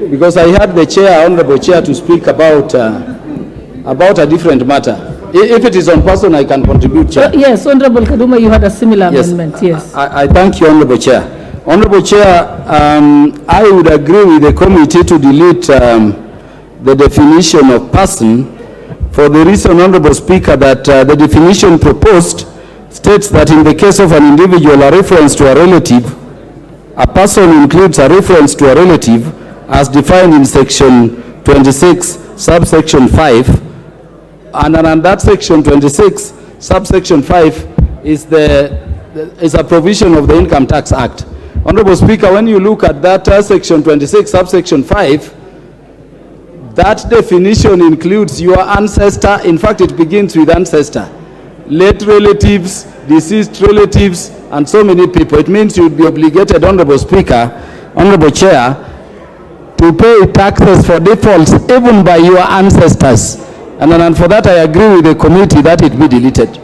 Because I had the chair, honorable chair, to speak about a different matter. If it is on person, I can contribute, Chair. Yes, Honorable Kaduma, you had a similar amendment. Yes. I thank you, Honorable Chair. Honorable Chair, I would agree with the committee to delete the definition of person for the reason, Honorable Speaker, that the definition proposed states that in the case of an individual, a reference to a relative, a person includes a reference to a relative as defined in section 26, subsection 5, and on that section 26, subsection 5 is a provision of the Income Tax Act. Honorable Speaker, when you look at that section 26, subsection 5, that definition includes your ancestor. In fact, it begins with ancestor, late relatives, deceased relatives, and so many people. It means you would be obligated, Honorable Speaker, Honorable Chair, to pay taxes for defaults even by your ancestors. And for that, I agree with the committee that it be deleted.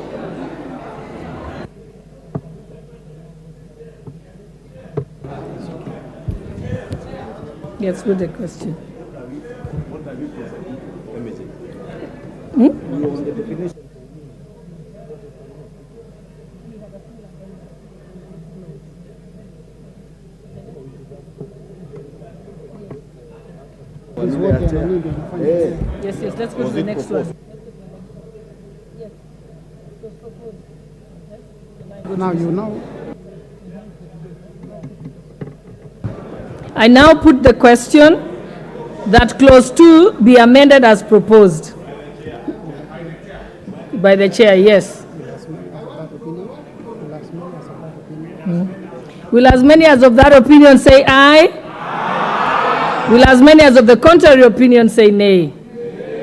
Yes, good question. Yes, let's go to the next one. Now you know. I now put the question that clause 2 be amended as proposed by the chair. Yes. Will as many as of that opinion say aye? Will as many as of the contrary opinion say nay?